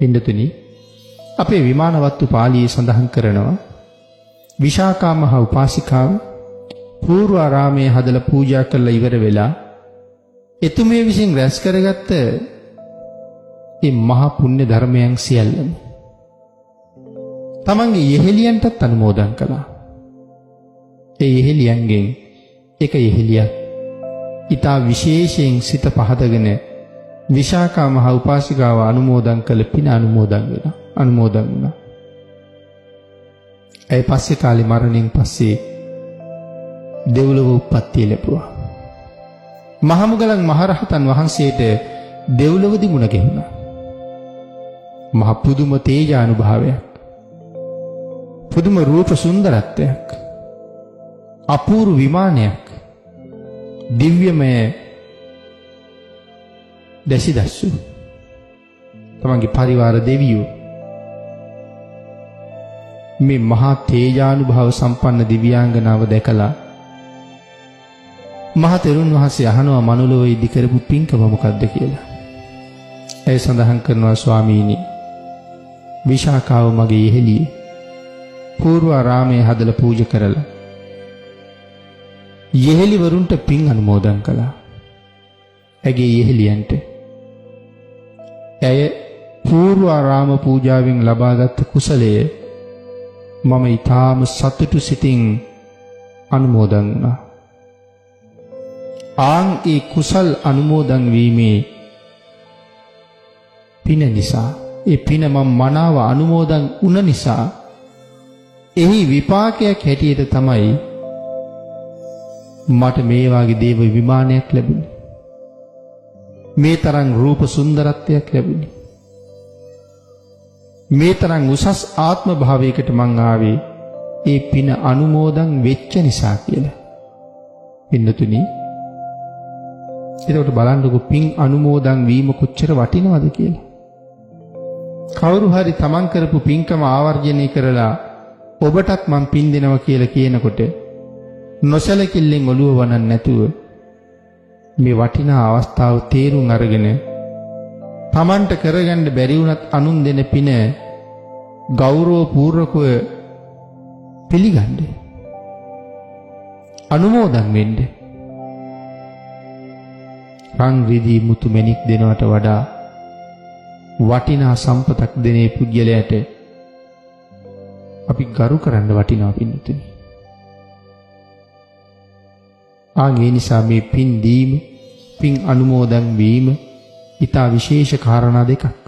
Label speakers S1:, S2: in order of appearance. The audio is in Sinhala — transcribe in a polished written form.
S1: පින්නතුනි අපේ විමානවත්තු පාළියේ සඳහන් කරනවා විශාකා මහ උපාසිකාව පූර්වාරාමයේ හදලා පූජා කරලා ඉවර වෙලා එතුමිය විසින් රැස් කරගත්ත මේ මහා පුණ්‍ය ධර්මයන් සියල්ලම තමන්ගේ යෙහෙලියන්ටත් අනුමෝදන් කළා. ඒ යෙහෙලියන්ගෙන් එක යෙහෙලියක් ඊට විශේෂයෙන් සිත පහදගෙන විශාකා මහ උපාසිකාව අනුමෝදන් කළ පින අනුමෝදන් වුණා. ඒ පස්සේ කාලේ මරණයෙන් පස්සේ දෙව්ලොව උප්පත්තිය ලැබුවා. මහමුගලන් මහරහතන් වහන්සේට දෙව්ලොවදී මුණ ගැහුණා. මහ පුදුම තේජානුභාවයක්, පුදුම රූප සුන්දරත්වයක්, අපූර්ව විමානයක්, දිව්‍යමය දැසිදස්සු තමන්ගේ පරිවාර දෙවියෝ මේ මහා තේජානුභාව සම්පන්න දිව්‍යාංගනාව දැකලා මහ තෙරුන් වහන්සේ අහනවා මනුලොවේ ඉදි කරපු පින්කම මොකද්ද කියලා. ඒ සඳහන් කරනවා ස්වාමීනි විශාකාව මගේ යෙහෙළිය පූර්වාරාමයේ හදලා පූජා කරලා යෙහෙළිවරුන්ට පින් අනුමෝදන් කළා. ඇගේ යෙහෙළියන්ට ඇය පූර්වාරාම පූජාවෙන් ලබාගත් කුසලය මම ඊටාම සතුටු සිතින් අනුමෝදන් වුණා. ආන් ඒ කුසල් අනුමෝදන් වීමේ පින නිසා, ඒ පින මම මනාව අනුමෝදන් වුණ නිසා එහි විපාකයක් හැටියට තමයි මට මේ වාගේ දේව විමානයක් ලැබුණේ. මේ තරම් රූප සුන්දරත්වයක් ලැබුණේ. මේ තරම් උසස් ආත්ම භාවයකට මං ආවේ ඒ පින අනුමෝදන් වෙච්ච නිසා කියලා. පින්නතුනි එතකොට බලන්නකෝ පින් අනුමෝදන් වීම කොච්චර වටිනවද කියලා. කවුරු හරි තමන් කරපු පින්කම ආවර්ජනය කරලා ඔබටත් මං පින් දෙනවා කියලා කියනකොට නොසලකිල්ලෙන් ඔළුව වනන්න නැතුව මේ වටිනා අවස්ථාව තේරුම් අරගෙන තමන්ට කරගන්න බැරි වුණත් අනුන් දෙන පින ගෞරව පූර්වකව පිළිගන්න, අනුමෝදන් වෙන්න. රන් රිදී මුතු මැණික් දෙනවට වඩා වටිනා සම්පතක් දෙනේ පුද්ගලයාට අපි ගරු කරන්න වටිනවා පින්නතුනි. ඒ නිසා මේ පින් දීම, පින් අනුමෝදන් වීම ඊට විශේෂ කාරණා දෙකක්.